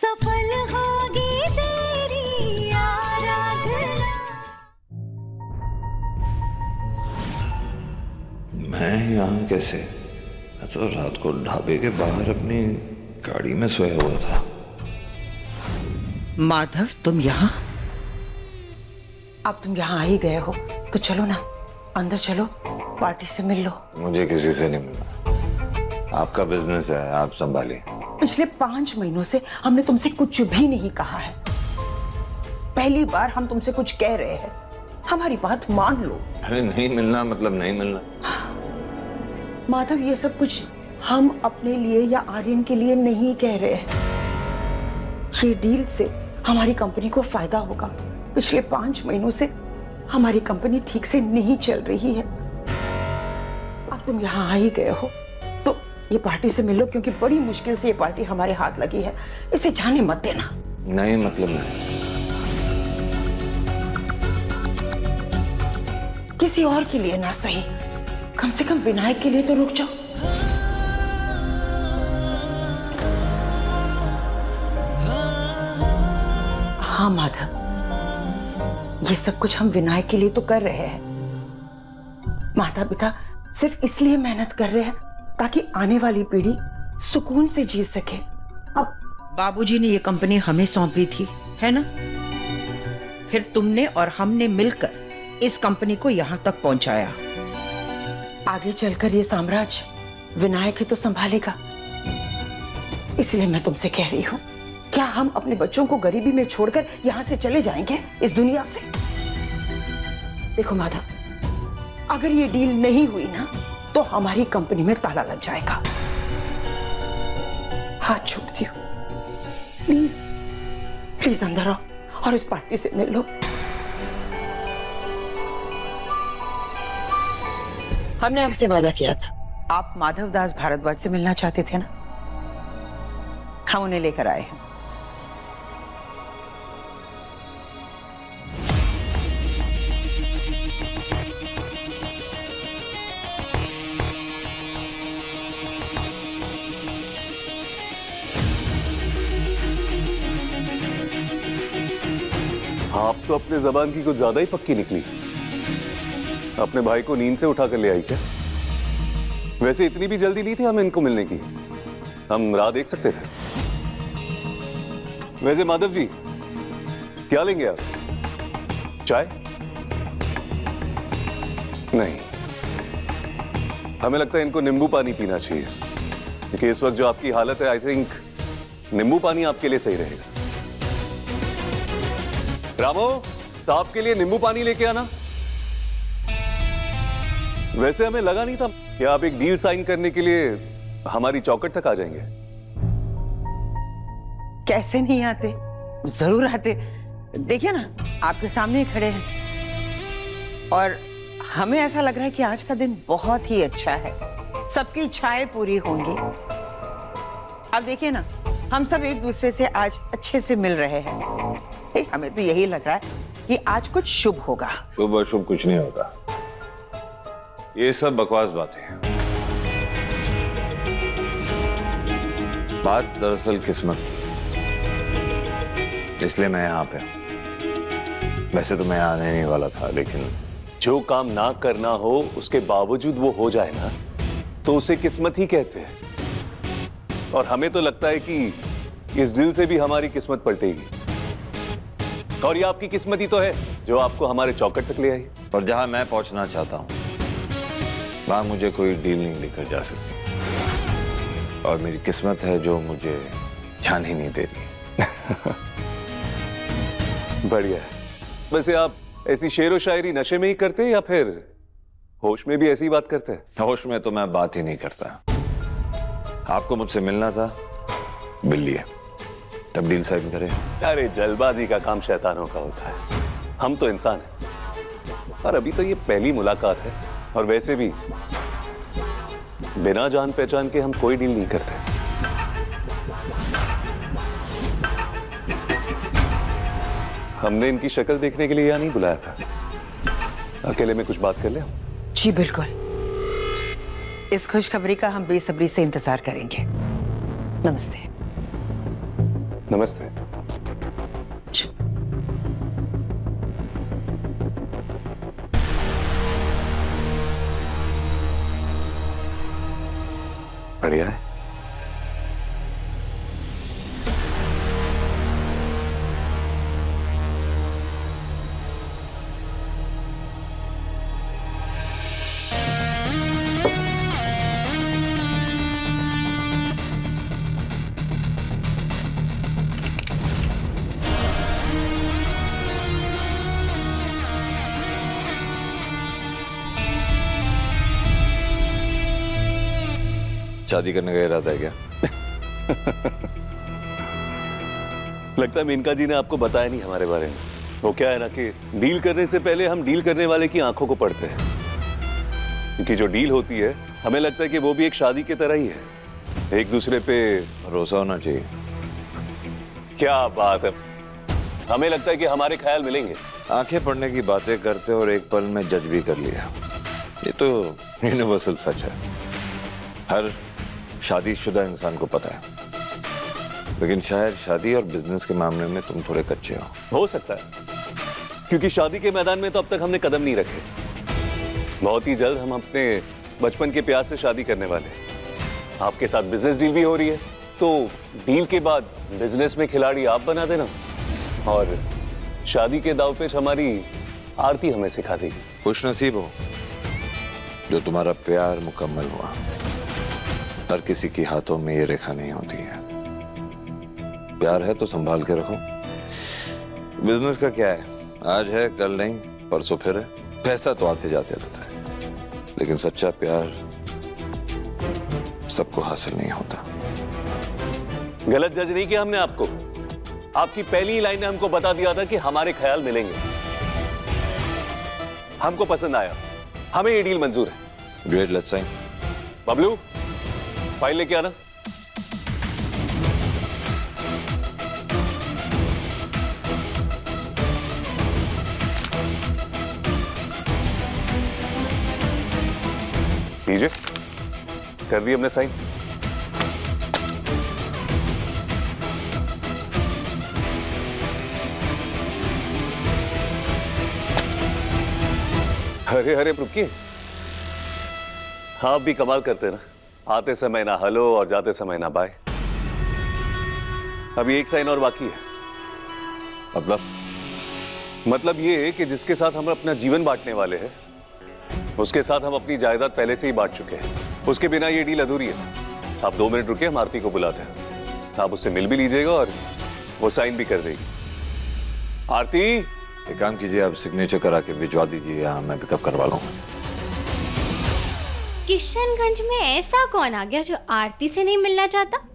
सफल होगी तेरी आराधना। मैं यहाँ कैसे? मैं तो रात को ढाबे के बाहर अपनी गाड़ी में सोया हुआ था। माधव, तुम यहाँ? अब तुम यहाँ आ ही गए हो तो चलो ना, अंदर चलो, पार्टी से मिल लो। मुझे किसी से नहीं मिलना, आपका बिजनेस है, आप संभालिए। पिछले 5 महीनों से हमने तुमसे कुछ भी नहीं कहा है। पहली बार हम तुमसे कुछ कह रहे हैं, हमारी बात मान लो। अरे नहीं मिलना मतलब नहीं मिलना। माधव, ये सब कुछ हम अपने लिए या आर्यन के लिए नहीं कह रहे हैं। ये डील से हमारी कंपनी को फायदा होगा। पिछले 5 महीनों से हमारी कंपनी ठीक से नहीं चल रही है। अब तुम यहाँ आ ही गए हो तो ये पार्टी से मिलो, क्योंकि बड़ी मुश्किल से ये पार्टी हमारे हाथ लगी है। इसे जाने मत देना। नहीं मतलब नहीं। किसी और के लिए ना सही, कम से कम विनायक के लिए तो रुक जाओ। हाँ माधव, ये सब कुछ हम विनायक के लिए तो कर रहे हैं। माता पिता सिर्फ इसलिए मेहनत कर रहे हैं ताकि आने वाली पीढ़ी सुकून से जी सके। अब बाबूजी ने ये कंपनी हमें सौंपी थी, है ना? फिर तुमने और हमने मिलकर इस कंपनी को यहां तक पहुंचाया। आगे चलकर ये साम्राज्य विनायक ही तो संभालेगा। इसलिए मैं तुमसे कह रही हूं, क्या हम अपने बच्चों को गरीबी में छोड़कर यहां से चले जाएंगे, इस दुनिया से? देखो माधव, अगर ये डील नहीं हुई ना तो हमारी कंपनी में ताला लग जाएगा। हाथ छोड़ती हूँ, प्लीज प्लीज अंदर आओ और इस पार्टी से मिल लो। हमने आपसे वादा किया था। आप माधव दास भारद्वाज से मिलना चाहते थे ना? हम उन्हें लेकर आए हैं। आप तो अपने जबान की कुछ ज्यादा ही पक्की निकली। अपने भाई को नींद से उठा कर ले आई क्या? वैसे इतनी भी जल्दी नहीं थी हमें इनको मिलने की, हम राह देख सकते थे। वैसे माधव जी, क्या लेंगे आप? चाय? नहीं, हमें लगता है इनको नींबू पानी पीना चाहिए, क्योंकि इस वक्त जो आपकी हालत है, आई थिंक नींबू पानी आपके लिए सही रहेगा। रामो, साहब के लिए नींबू पानी लेके आना। वैसे हमें लगा नहीं था कि आप एक डील साइन करने के लिए हमारी चौखट तक आ जाएंगे। कैसे नहीं आते, जरूर आते। देखिए ना, आपके सामने ही खड़े हैं और हमें ऐसा लग रहा है कि आज का दिन बहुत ही अच्छा है, सबकी इच्छाएं पूरी होंगी। अब देखिए ना, हम सब एक दूसरे से आज अच्छे से मिल रहे हैं। हमें तो यही लग रहा है कि आज कुछ शुभ होगा। शुभ अशुभ कुछ नहीं होगा, ये सब बकवास बातें हैं। बात दरअसल किस्मत की, इसलिए मैं यहाँ पे हूं। वैसे तो मैं आने नहीं वाला था, लेकिन जो काम ना करना हो उसके बावजूद वो हो जाए ना, तो उसे किस्मत ही कहते हैं। और हमें तो लगता है कि इस डील से भी हमारी किस्मत पलटेगी। और ये आपकी किस्मत ही तो है जो आपको हमारे चौखट तक ले आई। और जहां मैं पहुंचना चाहता हूं, वहां मुझे कोई डील नहीं लेकर जा सकती। और मेरी किस्मत है जो मुझे जान ही नहीं दे रही। बढ़िया है। वैसे आप ऐसी शेरो शायरी नशे में ही करते हैं या फिर होश में भी ऐसी बात करते हैं? होश में तो मैं बात ही नहीं करता। आपको मुझसे मिलना था, मिल लिया, तब डील साइन करें। अरे जल्दबाजी का काम शैतानों का होता है, हम तो इंसान हैं। और अभी तो ये पहली मुलाकात है, और वैसे भी बिना जान पहचान के हम कोई डील नहीं करते। हमने इनकी शक्ल देखने के लिए यहाँ नहीं बुलाया था। अकेले में कुछ बात कर ले? जी बिल्कुल, इस खुशखबरी का हम बेसब्री से इंतजार करेंगे। नमस्ते। नमस्ते। बढ़िया है। शादी करने का इरादा है क्या? लगता है मेनका जी ने आपको बताया नहीं हमारे बारे में। वो क्या है ना कि डील करने से पहले हम डील करने वाले की आंखों को पढ़ते हैं, क्योंकि जो डील होती है हमें लगता है कि वो भी एक शादी की तरह ही है, एक दूसरे पे भरोसा होना चाहिए। क्या बात है, हमें लगता है कि हमारे ख्याल मिलेंगे। आंखें पढ़ने की बातें करते और एक पल में जज भी कर लिया, ये तो यूनिवर्सल सच है। हर शादीशुदा इंसान को पता है, लेकिन शायद शादी और बिजनेस के मामले में तुम थोड़े कच्चे हो सकता है, क्योंकि शादी के मैदान में तो अब तक हमने कदम नहीं रखे। बहुत ही जल्द हम अपने बचपन के प्यार से शादी करने वाले हैं। आपके साथ बिजनेस डील भी हो रही है, तो डील के बाद बिजनेस में खिलाड़ी आप बना देना और शादी के दाव पेच हमारी आरती हमें सिखा देगी। खुश नसीब हो जो तुम्हारा प्यार मुकम्मल हुआ। हर किसी के हाथों में ये रेखा नहीं होती है। प्यार है तो संभाल के रखो। बिजनेस का क्या है, आज है कल नहीं, परसों फिर है। पैसा तो आते जाते रहता है, लेकिन सच्चा प्यार सबको हासिल नहीं होता। गलत जज नहीं किया हमने आपको। आपकी पहली लाइन ने हमको बता दिया था कि हमारे ख्याल मिलेंगे। हमको पसंद आया, हमें ये डील मंजूर है। Great, let's sign. Bablu, file लेके आना। लीजिए, कर दिए हमने साइन। अरे अरे रुकिए, आप भी कमाल करते ना, आते समय ना हेलो और जाते समय ना बाय। अभी एक साइन और बाकी है। मतलब ये है कि जिसके साथ हम अपना जीवन बांटने वाले हैं, उसके साथ हम अपनी जायदाद पहले से ही बांट चुके हैं। उसके बिना ये डील अधूरी है। आप 2 मिनट रुकिए, हम आरती को बुलाते हैं। आप उससे मिल भी लीजिएगा और वो साइन भी कर देगी। आरती, एक काम कीजिए, आप सिग्नेचर करा के भिजवा दीजिए, यहाँ मैं पिकअप करवा लूंगा। किशनगंज में ऐसा कौन आ गया जो आरती से नहीं मिलना चाहता?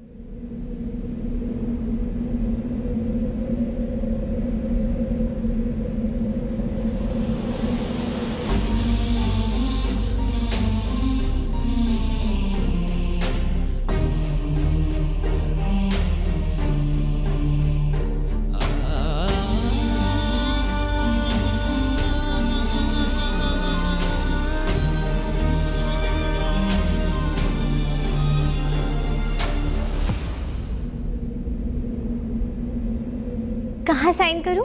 कहाँ साइन करूं?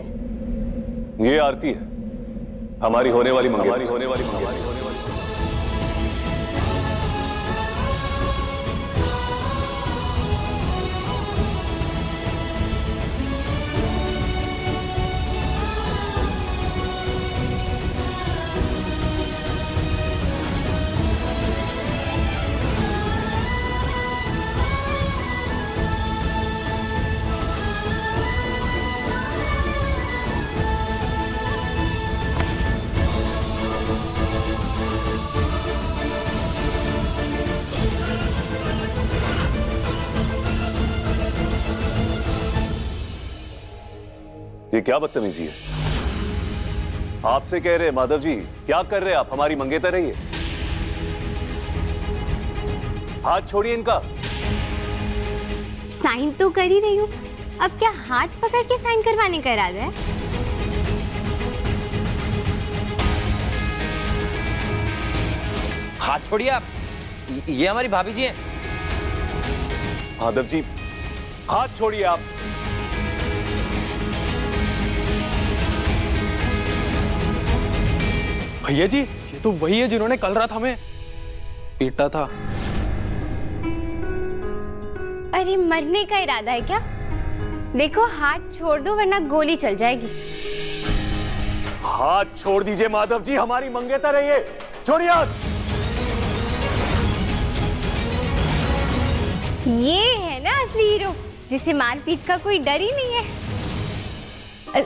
ये आरती है, हमारी होने वाली मंगेतर। ये क्या बदतमीजी है? आपसे कह रहे माधव जी, क्या कर रहे हैं आप? हमारी मंगेतर रहिए। हाथ छोड़िए इनका। साइन तो कर ही रही हूँ, अब क्या हाथ पकड़ के साइन करवाने का इरादा है? हाथ छोड़िए आप, ये हमारी भाभी जी हैं। माधव जी, हाथ छोड़िए आप। भैया जी, ये तो वही है जिन्होंने कल रात हमें पीटा था। अरे मरने का इरादा है क्या? देखो हाथ छोड़ दो वरना गोली चल जाएगी। हाथ छोड़ दीजिए माधव जी, हमारी मंगेतर है ये। छोड़िए हाथ। ये है ना असली हीरो, जिसे मारपीट का कोई डर ही नहीं है।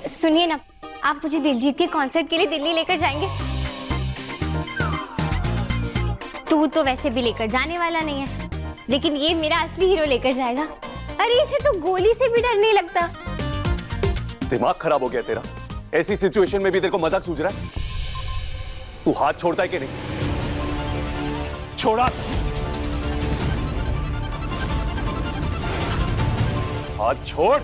सुनिए ना, आप मुझे दिलजीत के कॉन्सर्ट के लिए दिल्ली लेकर जाएंगे? तू तो वैसे भी लेकर जाने वाला नहीं है, लेकिन ये मेरा असली हीरो लेकर जाएगा। अरे इसे तो गोली से भी डर नहीं लगता। दिमाग खराब हो गया तेरा? ऐसी सिचुएशन में भी तेरे को मजाक सूझ रहा है? तू हाथ छोड़ता है कि नहीं? छोड़ा। हाथ छोड़।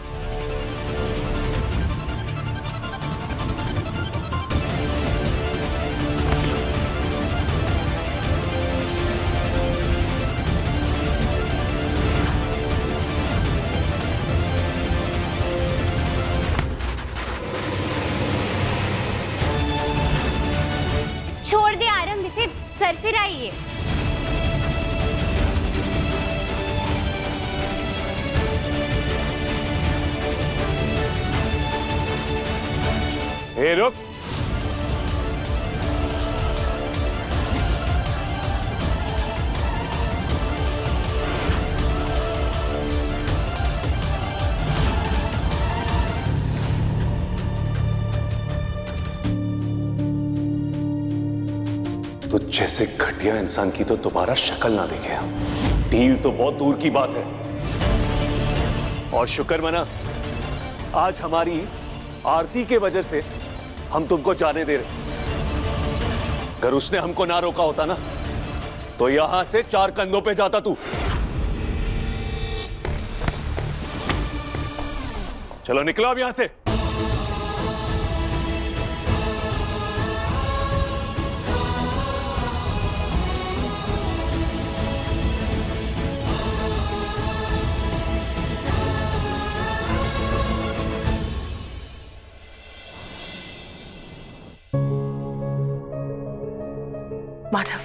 छोड़ दे आरंभ, इसे सरफिराइए। ए रुक। तो जैसे घटिया इंसान की तो दोबारा शक्ल ना देखे हम। डील तो बहुत दूर की बात है। और शुक्र मना, आज हमारी आरती के वजह से हम तुमको जाने दे रहे। अगर उसने हमको ना रोका होता ना, तो यहां से 4 कंधों पे जाता तू। चलो निकलो अब यहां से। माधव,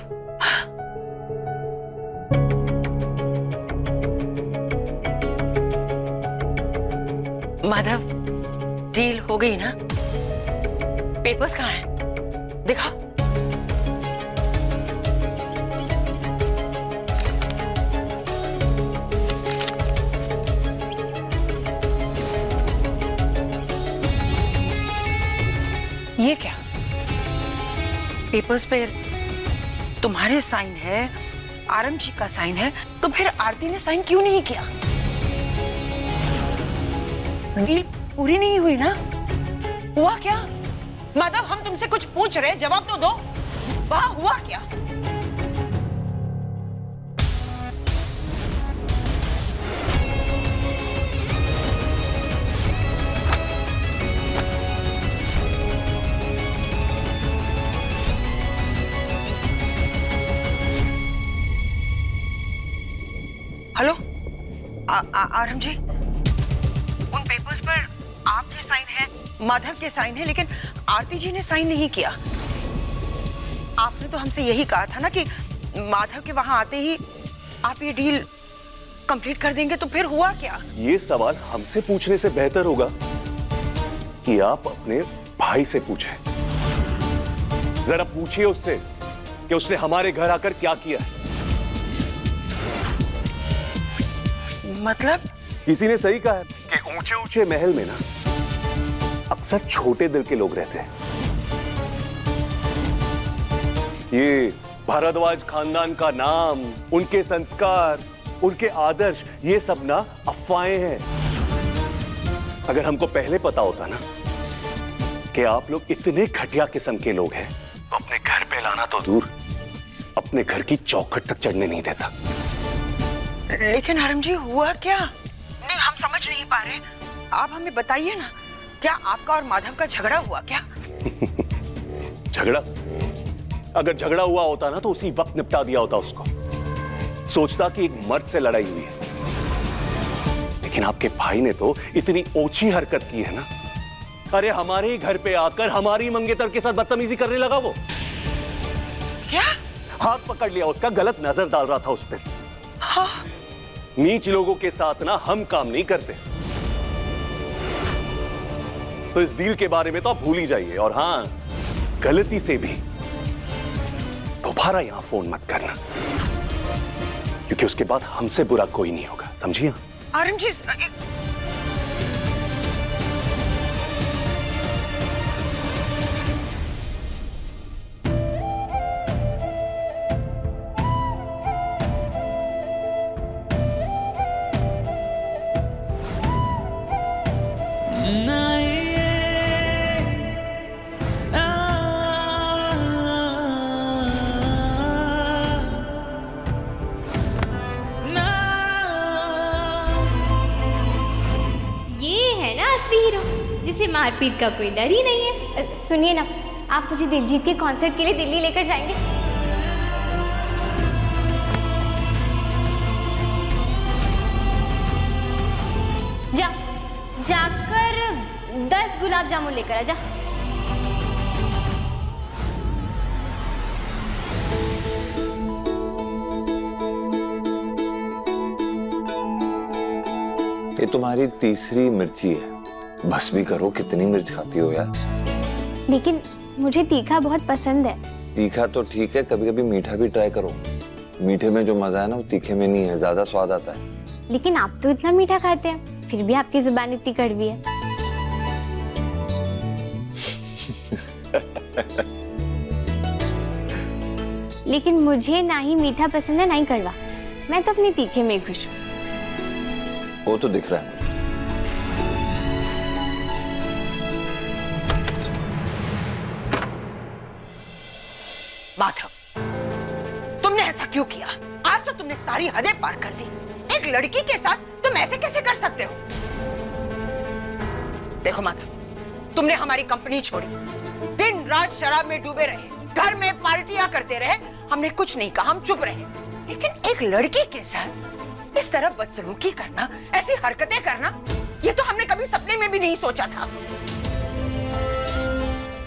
माधव, डील हो गई ना? पेपर्स कहाँ हैं? दिखा। ये क्या? पेपर्स पे तुम्हारे साइन है, आरंभ जी का साइन है, तो फिर आरती ने साइन क्यों नहीं किया? डील पूरी नहीं हुई ना? हुआ क्या? माधव, हम तुमसे कुछ पूछ रहे, जवाब तो दो। वहां हुआ क्या? हेलो, आरंभ जी, उन पेपर्स पर आपके साइन है, माधव के साइन है, लेकिन आरती जी ने साइन नहीं किया। आपने तो हमसे यही कहा था ना कि माधव के वहां आते ही आप ये डील कंप्लीट कर देंगे, तो फिर हुआ क्या? ये सवाल हमसे पूछने से बेहतर होगा कि आप अपने भाई से पूछें। जरा पूछिए उससे कि उसने हमारे घर आकर क्या किया है। मतलब? किसी ने सही कहा है कि ऊंचे ऊंचे महल में ना अक्सर छोटे दिल के लोग रहते हैं। ये भारद्वाज खानदान का नाम, उनके संस्कार, उनके आदर्श, ये सब ना अफवाहें हैं। अगर हमको पहले पता होता ना कि आप लोग इतने घटिया किस्म के लोग हैं, तो अपने घर पे लाना तो दूर, अपने घर की चौखट तक चढ़ने नहीं देता। लेकिन आरंभ जी, हुआ क्या? नहीं, हम समझ नहीं पा रहे। आप हमें बताइए ना, क्या आपका और माधव का झगड़ा हुआ क्या? झगड़ा? अगर झगड़ा हुआ होता ना तो उसी वक्त निपटा दिया होता उसको। सोचता कि एक मर्द से लड़ाई हुई है, लेकिन आपके भाई ने तो इतनी ओछी हरकत की है ना। अरे हमारे ही घर पे आकर हमारी मंगेतर के साथ बदतमीजी करने लगा वो। क्या? हाथ पकड़ लिया उसका, गलत नजर डाल रहा था उस पे। हाँ। नीच लोगों के साथ ना हम काम नहीं करते। तो इस डील के बारे में तो आप भूल ही जाइए। और हाँ, गलती से भी दोबारा यहां फोन मत करना, क्योंकि उसके बाद हमसे बुरा कोई नहीं होगा, समझिए? आर्यन जी, ये है ना असली हीरो, जिसे मारपीट का कोई डर ही नहीं है। सुनिए ना, आप मुझे दिलजीत के कॉन्सर्ट के लिए दिल्ली लेकर जाएंगे? जाकर 10 गुलाब जामुन लेकर आ जा। ये तुम्हारी तीसरी मिर्ची है, बस भी करो, कितनी मिर्च खाती हो यार? लेकिन मुझे तीखा बहुत पसंद है। तीखा तो ठीक है, कभी कभी मीठा भी ट्राई करो। मीठे में जो मजा है ना, वो तीखे में नहीं है, ज्यादा स्वाद आता है। लेकिन आप तो इतना मीठा खाते हैं, फिर भी आपकी जुबान इतनी कड़वी है। लेकिन मुझे ना ही मीठा पसंद है ना ही कड़वा, मैं तो अपने तीखे में खुश हूँ। वो तो दिख रहा है मुझे। माधव, तुमने ऐसा क्यों किया? आज तो तुमने सारी हदें पार कर दी। एक लड़की के साथ तुम ऐसे कैसे कर सकते हो? देखो माधव, तुमने हमारी कंपनी छोड़ी, दिन रात शराब में डूबे रहे, घर में पार्टियां करते रहे, हमने कुछ नहीं कहा, हम चुप रहे। लेकिन एक लड़की के साथ इस तरह बदसलूकी करना, ऐसी हरकतें करना, ये तो हमने कभी सपने में भी नहीं सोचा था।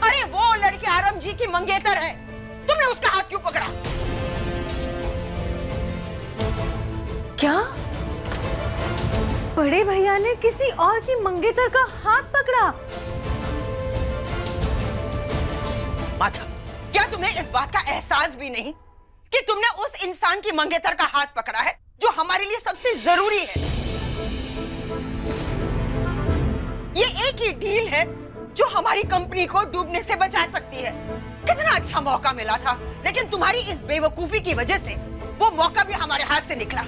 अरे वो लड़की आरम जी की मंगेतर है, तुमने उसका हाथ क्यों पकड़ा? क्या बड़े भैया ने किसी और की मंगेतर का हाथ पकड़ा? माधव, क्या तुम्हें इस बात का एहसास भी नहीं कि तुमने उस इंसान की मंगेतर का हाथ पकड़ा है जो हमारे लिए सबसे जरूरी है? ये एक ही डील है जो हमारी कंपनी को डूबने से बचा सकती है। कितना अच्छा मौका मिला था, लेकिन तुम्हारी इस बेवकूफी की वजह से वो मौका भी हमारे हाथ से निकला।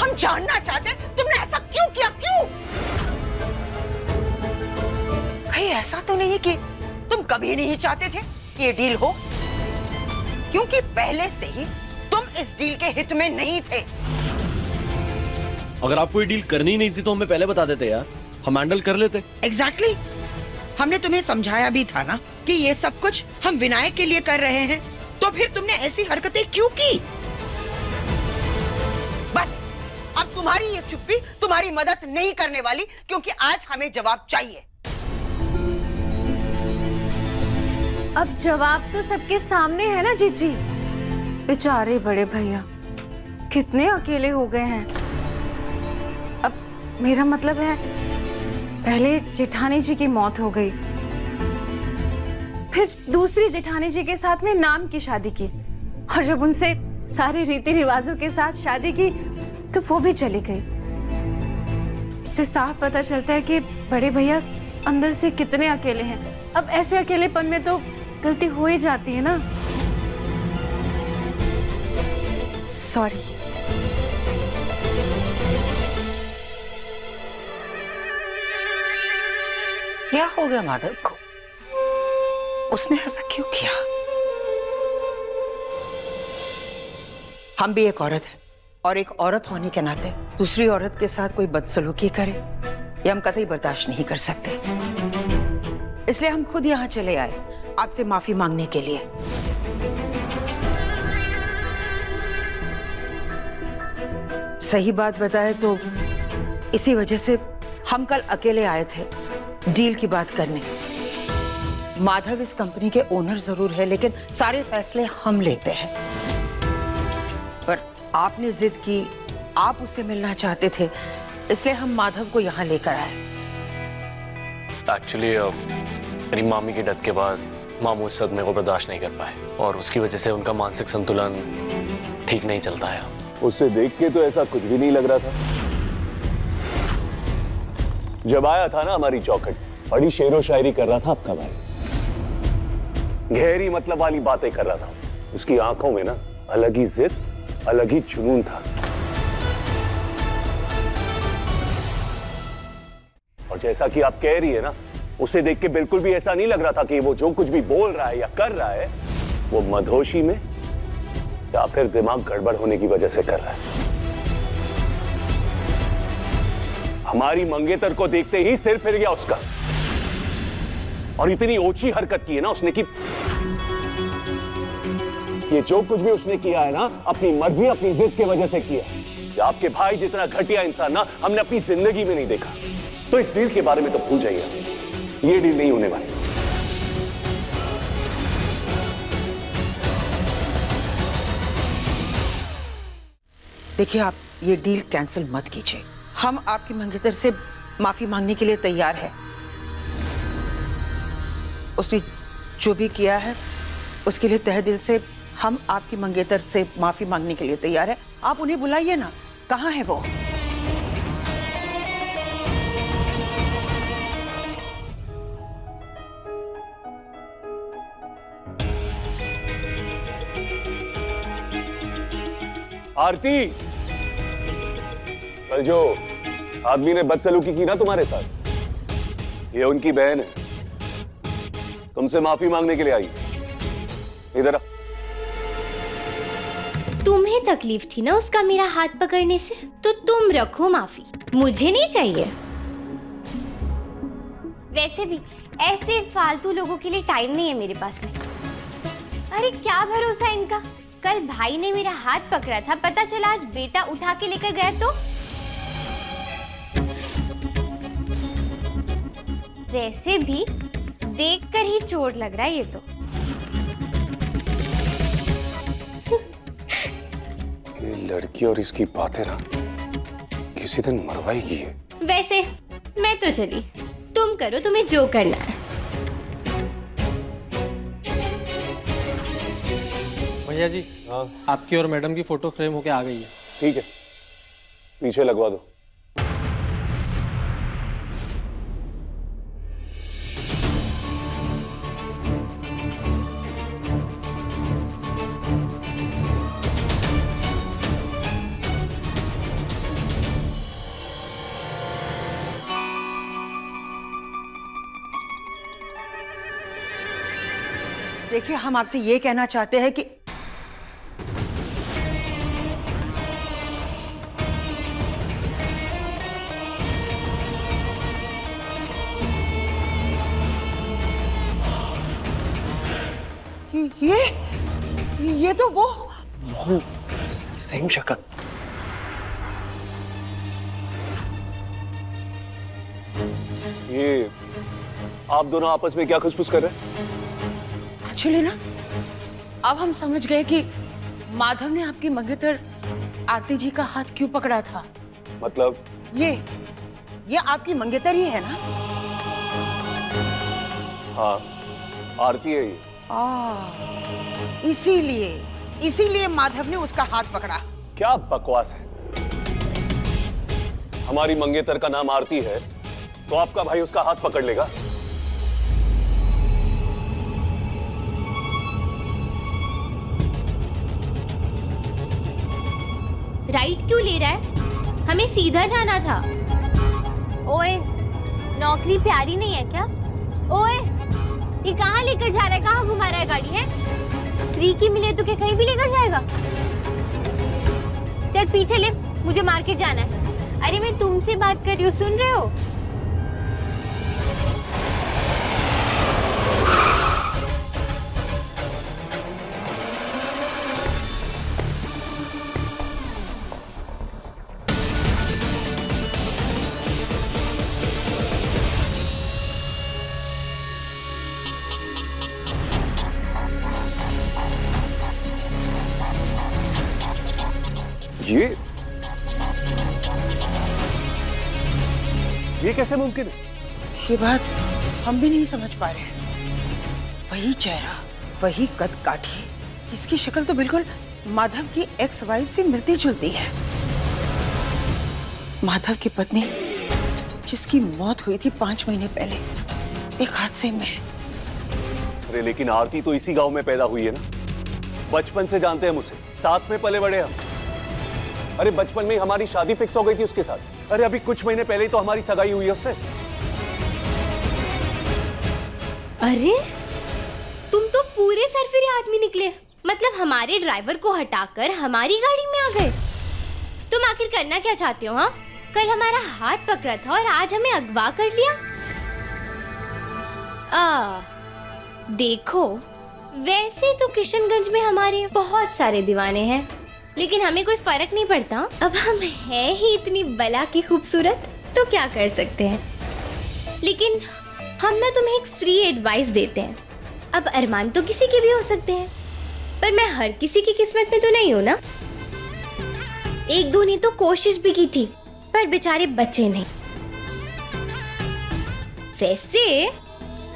हम जानना चाहते तुमने ऐसा क्यों किया, क्यों? कहीं ऐसा तो नहीं कि तुम कभी नहीं चाहते थे कि ये डील हो? क्योंकि पहले से ही तुम इस डील के हित में नहीं थे। अगर आपको ये डील करनी ही नहीं थी तो हमें पहले बता देते यार, हम हैंडल कर लेते। एग्जैक्टली। हमने तुम्हें समझाया भी था ना कि ये सब कुछ हम विनायक के लिए कर रहे हैं, तो फिर तुमने ऐसी हरकतें क्यों की? बस अब तुम्हारी ये चुप्पी तुम्हारी मदद नहीं करने वाली, क्योंकि आज हमें जवाब चाहिए। अब जवाब तो सबके सामने है ना जीजी। बेचारे बड़े भैया कितने अकेले हो गए हैं। अब मेरा मतलब है, पहले जेठानी जी की मौत हो गई, फिर दूसरी जेठानी जी के साथ में नाम की शादी की, और जब उनसे सारे रीति रिवाजों के साथ शादी की तो वो भी चली गई। इससे साफ पता चलता है कि बड़े भैया अंदर से कितने अकेले हैं। अब ऐसे अकेलेपन में तो गलती हो ही जाती है ना। सॉरी। क्या हो गया माधव को? उसने ऐसा क्यों किया? हम भी एक औरत है, और एक औरत होने के नाते दूसरी औरत के साथ कोई बदसलूकी करे ये हम कतई बर्दाश्त नहीं कर सकते। इसलिए हम खुद यहाँ चले आए आपसे माफी मांगने के लिए। सही बात बताए तो इसी वजह से हम कल अकेले आए थे डील की बात करने। माधव इस कंपनी के ओनर जरूर है, लेकिन सारे फैसले हम लेते हैं। पर आपने जिद की, आप उससे मिलना चाहते थे, इसलिए हम माधव को यहाँ लेकर आए। एक्चुअली मेरी मामी की डेथ के बाद मामू इस सदमे को बर्दाश्त नहीं कर पाए और उसकी वजह से उनका मानसिक संतुलन ठीक नहीं चलता है। उससे देख के तो ऐसा कुछ भी नहीं लग रहा था। जब आया था ना हमारी चौखट, बड़ी शेरो शायरी कर रहा था आपका भाई, गहरी मतलब वाली बातें कर रहा था। उसकी आंखों में ना अलग ही जिद, अलग ही जुनून था। और जैसा कि आप कह रही है ना, उसे देख के बिल्कुल भी ऐसा नहीं लग रहा था कि वो जो कुछ भी बोल रहा है या कर रहा है वो मदहोशी में या फिर दिमाग गड़बड़ होने की वजह से कर रहा है। हमारी मंगेतर को देखते ही सिर फिर गया उसका, और इतनी ओछी हरकत की है ना उसने कि ये जो कुछ भी उसने किया है ना, अपनी मर्जी अपनी जिद की वजह से किया। कि आपके भाई जितना घटिया इंसान ना हमने अपनी जिंदगी में नहीं देखा। तो इस डील के बारे में तो भूल जाइए, ये डील नहीं होने वाली। देखिए, आप ये डील कैंसिल मत कीजिए। हम आपकी मंगेतर से माफी मांगने के लिए तैयार हैं। उसने जो भी किया है उसके लिए तहे दिल से हम आपकी मंगेतर से माफी मांगने के लिए तैयार हैं। आप उन्हें बुलाइए ना, कहाँ है वो? आरती, कल जो आदमी ने बदसलूकी की ना तुम्हारे साथ, ये उनकी बहन है, तुमसे माफी मांगने के लिए आई। इधर आ। तुम्हें तकलीफ थी ना उसका मेरा हाथ पकड़ने से, तो तुम रखो माफी, मुझे नहीं चाहिए। वैसे भी ऐसे फालतू लोगों के लिए टाइम नहीं है मेरे पास में। अरे क्या भरोसा इनका, कल भाई ने मेरा हाथ पकड़ा था, पता चला आज बेटा उठा के लेकर गया तो। वैसे भी देखकर ही चोट लग रहा है ये तो। ये लड़की और इसकी बातें ना किसी दिन मरवाएगी है। वैसे मैं तो चली, तुम करो तुम्हें जो करना है। भैया जी, आपकी और मैडम की फोटो फ्रेम होके आ गई है। ठीक है, पीछे लगवा दो। देखिए, हम आपसे ये कहना चाहते हैं कि ये तो वो सेम शक्ल। ये आप दोनों आपस में क्या खुसफुस कर रहे हैं? एक्चुअली ना, अब हम समझ गए कि माधव ने आपकी मंगेतर आरती जी का हाथ क्यों पकड़ा था। मतलब ये आपकी मंगेतर ही है ना? हाँ, आरती है ये। इसीलिए माधव ने उसका हाथ पकड़ा। क्या बकवास है। हमारी मंगेतर का नाम आरती है तो आपका भाई उसका हाथ पकड़ लेगा? राइट क्यों ले रहा है? हमें सीधा जाना था। ओए, नौकरी प्यारी नहीं है क्या? ओए, ये कहाँ लेकर जा रहा है, कहाँ घुमा रहा है गाड़ी है? फ्री की मिले तो क्या कहीं भी लेकर जाएगा? चल पीछे ले, मुझे मार्केट जाना है। अरे मैं तुमसे बात कर रही हूँ, सुन रहे हो? ये कैसे मुमकिन है? ये बात हम भी नहीं समझ पा रहे हैं। वही चेहरा, वही कद काठी, इसकी शक्ल तो बिल्कुल माधव की एक्स वाइफ से मिलती जुलती है। माधव की पत्नी जिसकी मौत हुई थी 5 महीने पहले एक हादसे में। अरे लेकिन आरती तो इसी गांव में पैदा हुई है ना, बचपन से जानते हैं हम उसे, साथ में पले बड़े हम। अरे बचपन में ही हमारी शादी फिक्स हो गई थी उसके साथ। अरे अभी कुछ महीने पहले ही तो हमारी सगाई हुई है उससे। अरे तुम तो पूरे सरफिरे आदमी निकले। मतलब हमारे ड्राइवर को हटाकर हमारी गाड़ी में आ गए। तुम आखिर करना क्या चाहते हो? हाँ, कल हमारा हाथ पकड़ा था और आज हमें अगवा कर लिया। देखो, वैसे तो किशनगंज में हमारे बहुत सारे दीवाने हैं, लेकिन हमें कोई फर्क नहीं पड़ता। अब हम हैं ही इतनी बला की खूबसूरत, तो क्या कर सकते हैं। लेकिन हम ना तुम्हें एक फ्री एडवाइस देते हैं। अब अरमान तो किसी के भी हो सकते हैं, पर मैं हर किसी की किस्मत में तो नहीं हूं ना। एक दो ने तो कोशिश भी की थी, पर बेचारे बचे नहीं। वैसे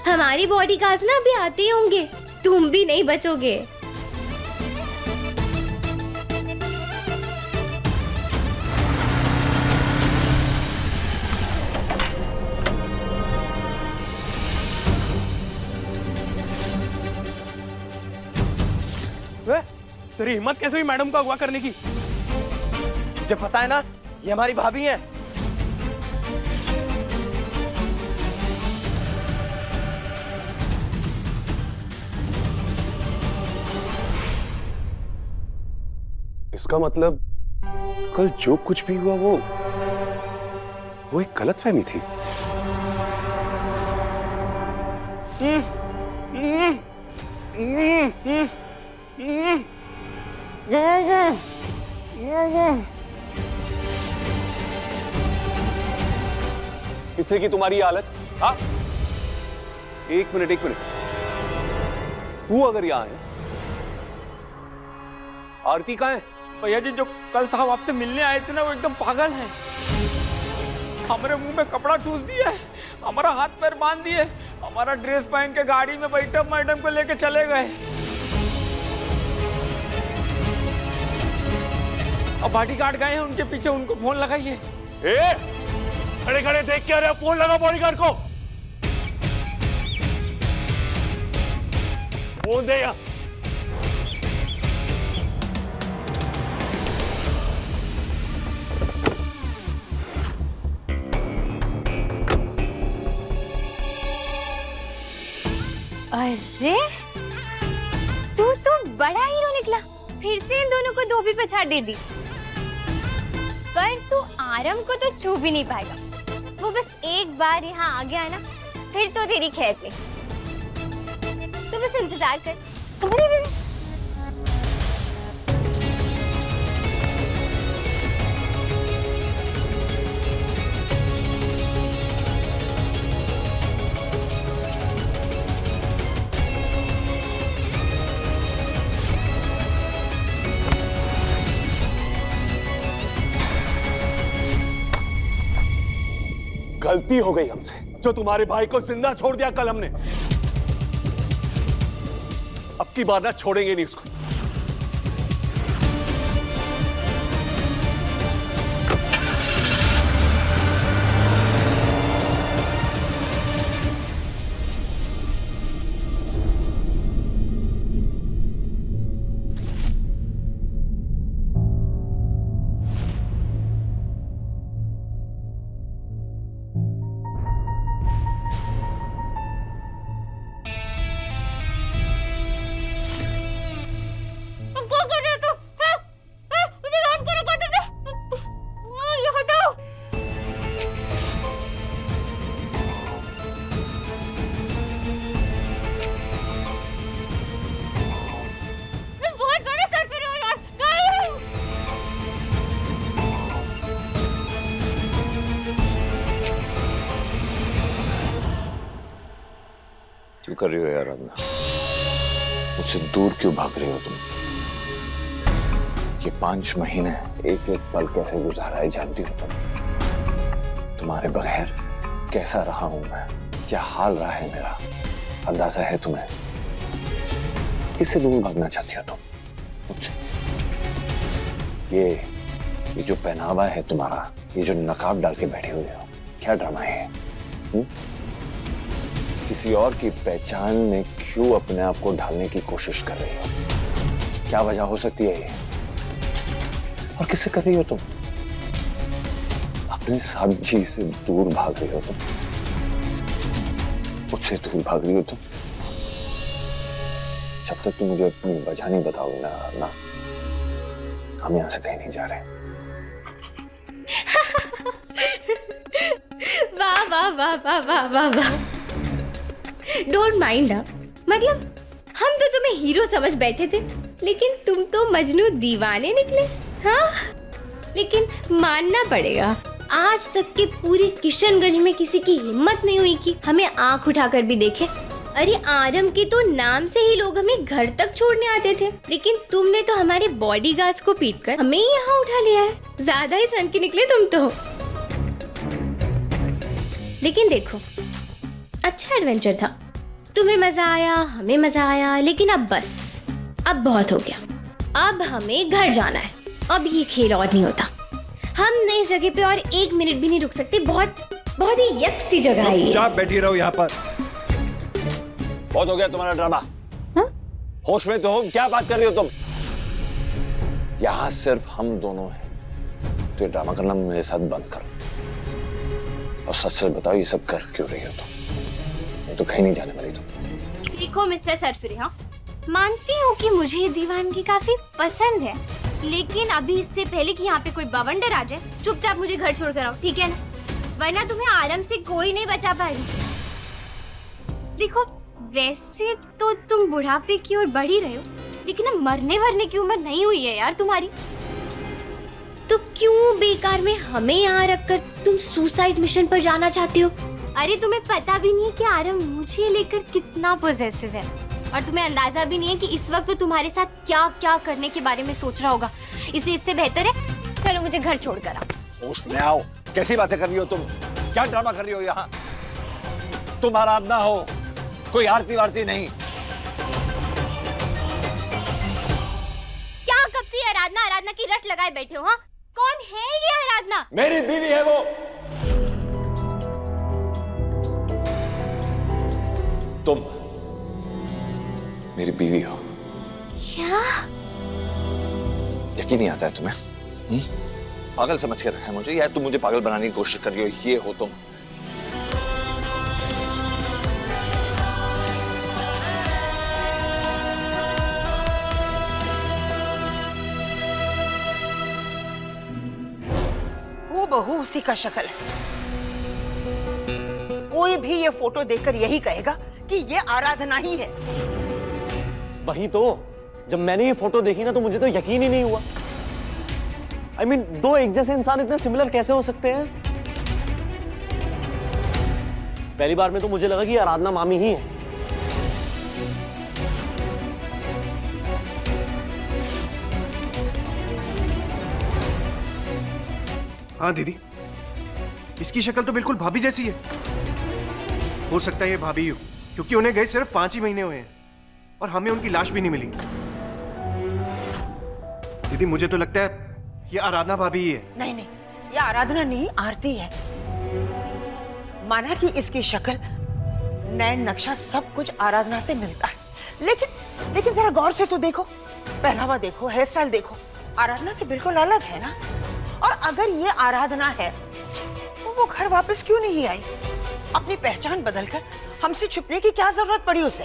हमारी बॉडीगार्ड्स ना अभी आते ही होंगे, तुम भी नहीं बचोगे। तेरी हिम्मत कैसे हुई मैडम को अगवा करने की? मुझे पता है ना, ये हमारी भाभी हैं। इसका मतलब कल जो कुछ भी हुआ वो एक गलतफहमी थी। किसने की तुम्हारी हालत? हाँ, एक मिनट। तू अगर यहाँ है, आरती कहाँ है? भैया जी, जो कल साहब आपसे मिलने आए थे ना, वो एकदम पागल हैं। हमारे मुंह में कपड़ा ठूस दिया है, हमारा हाथ पैर बांध दिए, हमारा ड्रेस पहन के गाड़ी में बैठे मैडम को लेके चले गए। अब बॉडीगार्ड गए हैं उनके पीछे, उनको फोन लगाइए। खड़े खड़े देख के आ रहे हो, फोन लगा बॉडीगार्ड को। फोन दे या। अरे तू तो बड़ा हीरो निकला, फिर से इन दोनों को धोबी पे छाड़ दे दी। पर तू आरम को तो छू भी नहीं पाएगा। वो बस एक बार यहाँ आ गया ना, फिर तो तेरी खैर नहीं। तू बस इंतजार कर। अरे गलती हो गई हमसे, जो तुम्हारे भाई को जिंदा छोड़ दिया कल हमने। अब की बार ना छोड़ेंगे नहीं उसको। क्यों कर रही हो यार रंगा? मुझसे दूर क्यों भाग रही हो तुम? ये 5 महीने एक एक पल कैसे गुजारा है जानती हो तुम? तुम्हारे बगैर कैसा रहा हूं मैं, क्या हाल रहा है मेरा, अंदाजा है तुम्हें? किससे दूर भागना चाहती हो तुम मुझसे? ये जो पहनावा है तुम्हारा, ये जो नकाब डाल के बैठे हुए हो, क्या ड्रामा है? किसी और की पहचान में क्यों अपने आप को ढालने की कोशिश कर रही हो? क्या वजह हो सकती है ये? और किससे कर रही हो तुम? अपने साहब जी से दूर भाग रही हो तुम, मुझसे दूर भाग रही हो तुम। जब तक तुम मुझे अपनी वजह नहीं बताओगे ना, हम यहां से कहीं नहीं जा रहे। वाह वाह वाह वाह वाह वाह वाह। Don't mind. मतलब हम तो तुम्हें हीरो समझ बैठे थे, लेकिन तुम तो मजनू दीवाने निकले। हाँ, लेकिन मानना पड़ेगा, आज तक के पूरे किशनगंज में किसी की हिम्मत नहीं हुई कि हमें आंख उठाकर भी देखे। अरे आरम के तो नाम से ही लोग हमें घर तक छोड़ने आते थे, लेकिन तुमने तो हमारे बॉडीगार्ड्स को पीटकर हमें ही यहाँ उठा लिया है। ज्यादा ही सन के निकले तुम तो। लेकिन देखो, अच्छा एडवेंचर था, तुम्हें मजा आया, हमें मजा आया, लेकिन अब बस, अब बहुत हो गया। अब हमें घर जाना है, अब ये खेल और नहीं होता। हम नई जगह पे और 1 मिनट भी नहीं रुक सकते। बहुत ही यक सी जगह है ये। आप बैठी रहो यहाँ पर। बहुत हो गया तुम्हारा ड्रामा। होश में तो हो? क्या बात कर रही हो तुम? यहाँ सिर्फ हम दोनों हैं, तो ये ड्रामा करना मेरे साथ बंद करो और सच सच बताओ, ये सब कर क्यों रही हो तुम? ये तो कहीं नहीं जाने वाली तुम। देखो मिस्टर सरफरी, हाँ मानती हूँ कि मुझे ये दीवानगी काफी पसंद है, लेकिन अभी इससे पहले कि यहाँ पे कोई बवंडर आ जाए, चुपचाप मुझे घर छोड़ कर आओ, ठीक है ना? वरना तुम्हें आराम से कोई नहीं बचा पाएगा। देखो वैसे तो तुम बुढ़ापे की ओर बढ़ ही रहे हो, लेकिन अब मरने वरने की उम्र नहीं हुई है यार तुम्हारी। तो क्यों बेकार में हमें यहाँ रखकर तुम सुसाइड मिशन पर जाना चाहते हो? अरे तुम्हें पता भी नहीं है कि आरम मुझे लेकर कितना पॉसेसिव है, और तुम्हें अंदाजा भी नहीं है कि इस वक्त वो तुम्हारे साथ क्या क्या करने के बारे में सोच रहा होगा। इसलिए इससे बेहतर है चलो मुझे घर छोड़कर आओ। होश में आओ। कैसी बातें कर रही हो तुम? क्या ड्रामा कर रही हो यहाँ? तुम आराधना हो, कोई आरती वारती नहीं। क्या कब से आराधना आराधना की रट लगाए बैठे हो? हाँ, कौन है ये आराधना? मेरी बीवी है वो। तुम मेरी बीवी हो। क्या? यकीन नहीं आता है तुम्हें? पागल समझ के रखा है मुझे, या तुम मुझे पागल बनाने की कोशिश कर रही हो? ये हो तुम। वो बहू उसी का शक्ल है। कोई भी ये फोटो देखकर यही कहेगा कि ये आराधना ही है। वही तो, जब मैंने ये फोटो देखी ना तो मुझे तो यकीन ही नहीं हुआ। I mean, दो एक जैसे इंसान इतने सिमिलर कैसे हो सकते हैं? पहली बार में तो मुझे लगा कि आराधना मामी ही है। हाँ दीदी, इसकी शक्ल तो बिल्कुल भाभी जैसी है। हो सकता है ये भाभी हो, क्योंकि उन्हें गए सिर्फ 5 ही महीने हुए हैं और हमें उनकी लाश भी नहीं मिली। दीदी मुझे तो लगता है ये आराधना भाभी ही है। नहीं नहीं, ये आराधना नहीं, आरती है। माना कि इसकी शक्ल, नैन, नक्शा सब कुछ आराधना से मिलता है, लेकिन जरा गौर से तो देखो, पहनावा देखो, हेयर स्टाइल देखो, आराधना से बिल्कुल अलग है ना। और अगर ये आराधना है तो वो घर वापस क्यों नहीं आई? अपनी पहचान बदलकर हमसे छुपने की क्या जरूरत पड़ी उसे?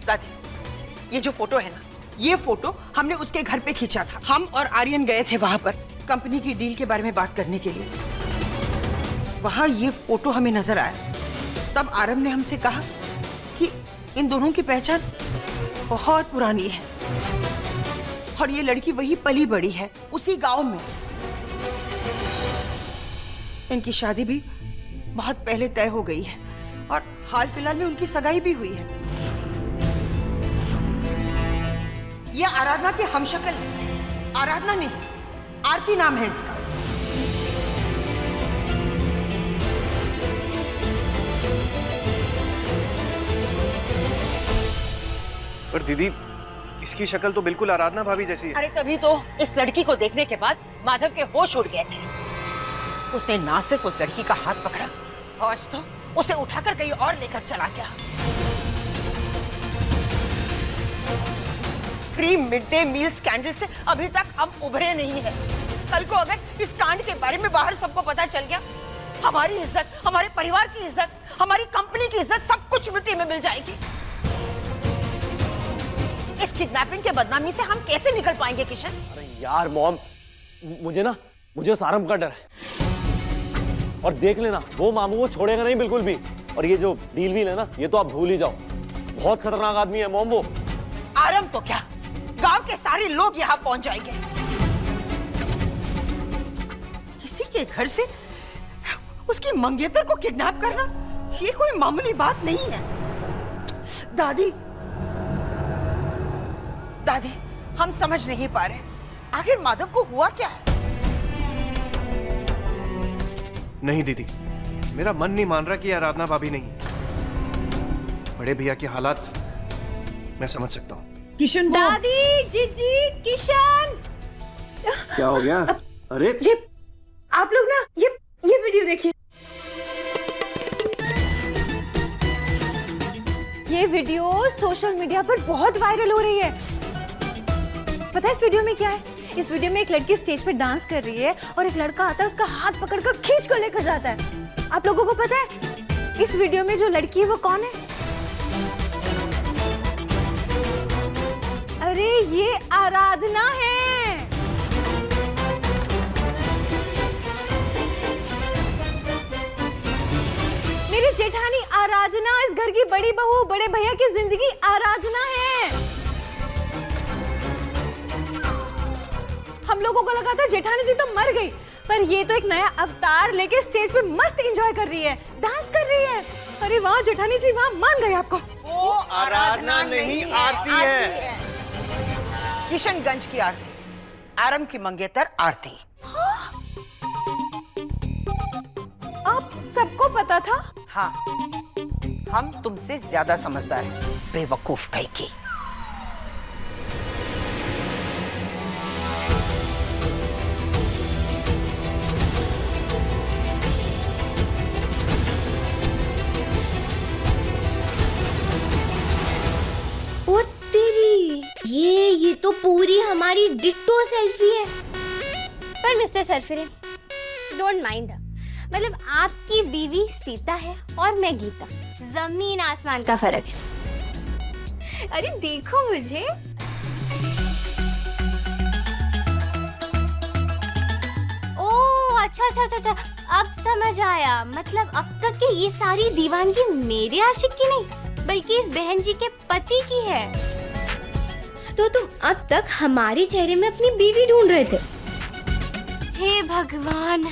दादी, ये जो फोटो है ना, ये फोटो हमने उसके घर पे खींचा था। हम और आर्यन गए थे वहां पर कंपनी की डील के बारे में बात करने के लिए। वहां ये फोटो हमें नजर आया। तब आरम ने हमसे कहा कि इन दोनों की पहचान बहुत पुरानी है और ये लड़की वही पली बड़ी है, उसी गांव में। इनकी शादी भी बहुत पहले तय हो गई है और हाल फिलहाल में उनकी सगाई भी हुई है। ये आराधना की हमशक्ल है, आराधना नहीं। आरती नाम है इसका। पर दीदी, इसकी शक्ल तो बिल्कुल आराधना भाभी जैसी है। अरे तभी तो इस लड़की को देखने के बाद माधव के होश उड़ गए थे। उसने ना सिर्फ उस लड़की का हाथ पकड़ा, आज तो उसे उठाकर कहीं और लेकर चला गया। Free mid day meal scandal से अभी तक हम उभरे नहीं हैं। कल को अगर इस कांड के बारे में बाहर सबको पता चल गया, हमारी इज्जत, हमारे परिवार की इज्जत, हमारी कंपनी की इज्जत सब कुछ मिट्टी में मिल जाएगी। इस किडनैपिंग के बदनामी से हम कैसे निकल पाएंगे किशन? अरे यार मॉम, मुझे सारम का डर है। और देख लेना, वो मामू को छोड़ेगा नहीं बिल्कुल भी। और ये जो डील वील है ना, ये तो आप भूल ही जाओ। बहुत खतरनाक आदमी है मॉम वो। आरम तो क्या, गांव के सारे लोग यहाँ पहुंच जाएंगे। किसी के घर से उसकी मंगेतर को किडनैप करना, ये कोई मामूली बात नहीं है। दादी, हम समझ नहीं पा रहे, आखिर माधव को हुआ क्या है? नहीं दीदी, मेरा मन नहीं मान रहा कि आराधना भाभी नहीं है। बड़े भैया के हालात मैं समझ सकता हूँ। किशन, दादी, जीजी, किशन, क्या हो गया? अरे ये आप लोग ना ये वीडियो देखिए। ये वीडियो सोशल मीडिया पर बहुत वायरल हो रही है। पता है इस वीडियो में क्या है? इस वीडियो में एक लड़की स्टेज पे डांस कर रही है और एक लड़का आता है, उसका हाथ पकड़कर खींच कर लेकर जाता है। आप लोगों को पता है इस वीडियो में जो लड़की है वो कौन है? अरे ये आराधना है। मेरी जेठानी आराधना, इस घर की बड़ी बहू, बड़े भैया की जिंदगी आराधना है। हम लोगों को लगा था जेठानी जी तो मर गई, पर ये तो एक नया अवतार लेके स्टेज पे मस्त एंजॉय कर रही है, डांस कर रही है। अरे वाह जेठानी जी, वाह, मान गए आपको। वो आराधना नहीं, आरती है। किशनगंज की आरती, आरम की मंगेतर आरती। आप सबको पता था? हाँ, हम तुमसे ज्यादा समझदार हैं, बेवकूफ कहीं की। ओ तेरी, ये तो पूरी हमारी डिट्टो सेल्फी है। पर मिस्टर सरफिरे, डोंट माइंड, मतलब आपकी बीवी सीता है और मैं गीता, जमीन आसमान का फर्क है। अरे देखो मुझे, ओह अच्छा, अब समझ आया। मतलब अब तक के ये सारी दीवानगी मेरे आशिक की नहीं, बल्कि इस बहन जी के पति की है। तो तुम अब तक हमारे चेहरे में अपनी बीवी ढूंढ रहे थे। हे भगवान।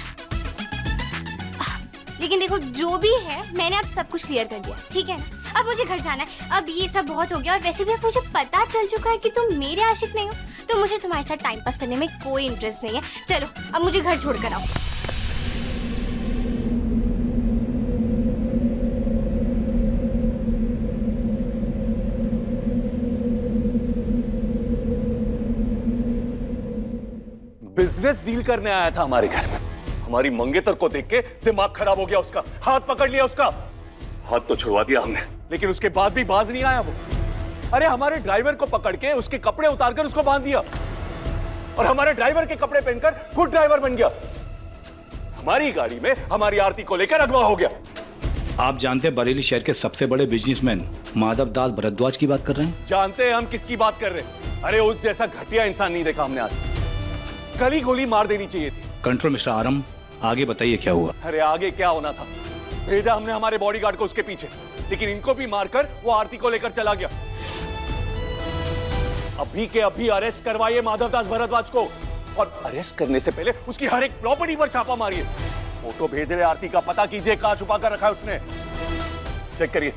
लेकिन देखो, जो भी है मैंने अब सब कुछ क्लियर कर दिया, ठीक है ना? अब मुझे घर जाना है। अब ये सब बहुत हो गया, और वैसे भी अब मुझे पता चल चुका है कि तुम मेरे आशिक नहीं हो, तो मुझे तुम्हारे साथ टाइम पास करने में कोई इंटरेस्ट नहीं है। चलो अब मुझे घर छोड़ कर आओ। बिजनेस डील करने आया था हमारे घर में। हमारी मंगेतर को देख के दिमाग खराब हो गया उसका, हाथ पकड़ लिया उसका। हाथ तो छुड़वा दिया हमने, लेकिन उसके बाद भी बाज नहीं आया वो। अरे हमारे ड्राइवर को पकड़ के उसके कपड़े उतारकर उसको बांध दिया, और हमारे ड्राइवर के कपड़े पहनकर खुद ड्राइवर बन गया। हमारी गाड़ी में हमारी आरती को लेकर अगवा हो गया। आप जानते हैं बरेली शहर के सबसे बड़े बिजनेसमैन माधव दास भरद्वाज की बात कर रहे हैं? जानते हैं हम किसकी बात कर रहे हैं। अरे उस जैसा घटिया इंसान नहीं देखा हमने आज। कल ही गोली मार देनी चाहिए थी। कंट्रोल मिस्टर आरम, आगे बताइए क्या हुआ? अरे आगे क्या होना था, भेजा हमने हमारे बॉडीगार्ड को उसके पीछे, लेकिन इनको भी मारकर वो आरती को लेकर चला गया। अभी के अभी अरेस्ट करवाइए माधव दास भरद्वाज को, और अरेस्ट करने से पहले उसकी हर एक प्रॉपर्टी पर छापा मारिए। फोटो भेज रहे आरती का, पता कीजिए कहां छुपा कर रखा है उसने। चेक करिए।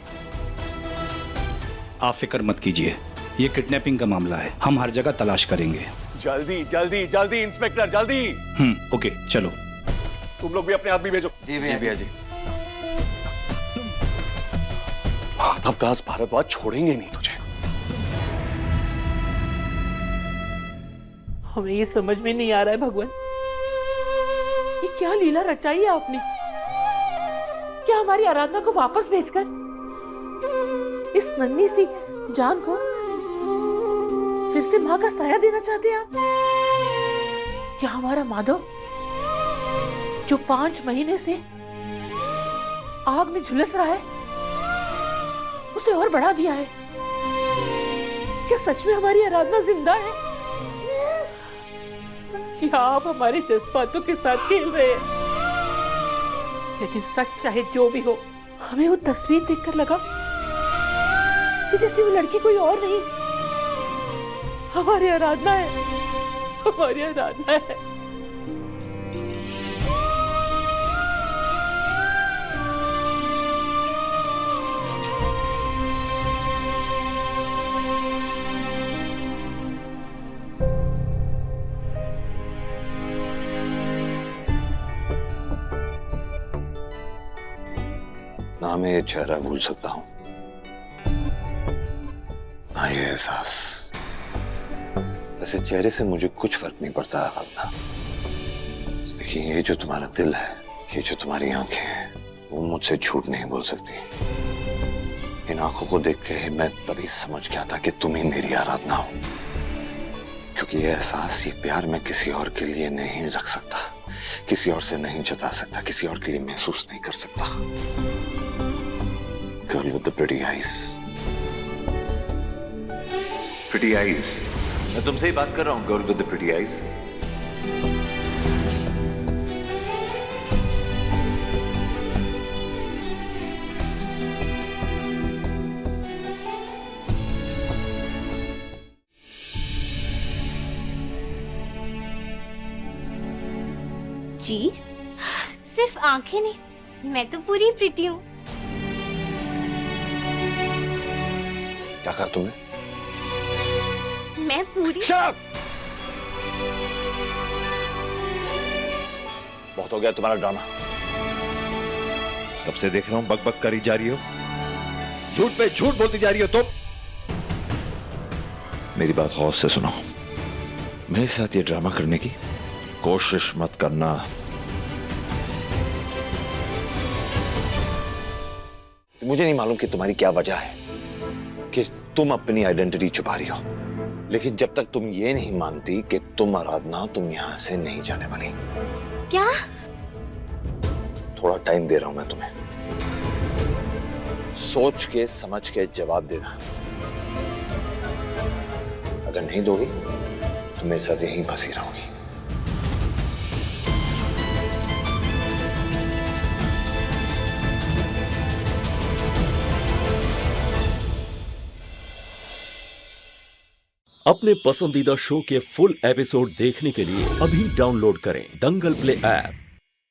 आप फिक्र मत कीजिए, ये किडनैपिंग का मामला है, हम हर जगह तलाश करेंगे। जल्दी जल्दी जल्दी इंस्पेक्टर जल्दी। ओके चलो। तुम लोग भी अपने आदमी भेजो। जी भैया जी। माधव दास भारद्वाज छोड़ेंगे नहीं तुझे। हमें ये समझ में नहीं आ रहा है भगवान, ये क्या लीला रचाई है आपने? क्या हमारी आराधना को वापस भेजकर इस नन्ही सी जान को फिर से माँ का साया देना चाहते हैं आप? क्या हमारा माधव जो 5 महीने से आग में झुलस रहा है उसे और बढ़ा दिया है? क्या सच में हमारी आराधना जिंदा है? क्या आप हमारे जज्बातों के साथ खेल रहे हैं? लेकिन सच चाहे जो भी हो, हमें वो तस्वीर देखकर लगा कि जैसे वो लड़की कोई और नहीं, हमारी आराधना है, हमारी आराधना है। ना मैं ये चेहरा भूल सकता हूं, ना ये एहसास। वैसे चेहरे से मुझे कुछ फर्क नहीं पड़ता आराधना, लेकिन ये जो तुम्हारा दिल है, ये जो तुम्हारी आंखें हैं, वो मुझसे झूठ नहीं बोल सकती। इन आंखों को देख के मैं तभी समझ गया था कि तुम ही मेरी आराधना हो, क्योंकि ये एहसास, ये प्यार मैं किसी और के लिए नहीं रख सकता, किसी और से नहीं जता सकता, किसी और के लिए महसूस नहीं कर सकता। Girl with the pretty eyes. Pretty eyes. मैं तुमसे ही बात कर रहा हूँ, girl with the pretty eyes. जी सिर्फ आंखें नहीं, मैं तो पूरी प्रिटी हूँ। क्या कहा तुमने? मैं पूरी। Shut up! बहुत हो गया तुम्हारा ड्रामा। तब से देख रहा हूं बक बक करी जा रही हो, झूठ पे झूठ बोलती जा रही हो तुम। मेरी बात गौर से सुनो, मेरे साथ ये ड्रामा करने की कोशिश मत करना। मुझे नहीं मालूम कि तुम्हारी क्या वजह है कि तुम अपनी आइडेंटिटी छुपा रही हो, लेकिन जब तक तुम ये नहीं मानती कि तुम आराधना, तुम यहां से नहीं जाने वाली। क्या? थोड़ा टाइम दे रहा हूं मैं तुम्हें, सोच के समझ के जवाब देना। अगर नहीं दोगी तो मेरे साथ यहीं फंसी रहोगी। अपने पसंदीदा शो के फुल एपिसोड देखने के लिए अभी डाउनलोड करें दंगल प्ले ऐप।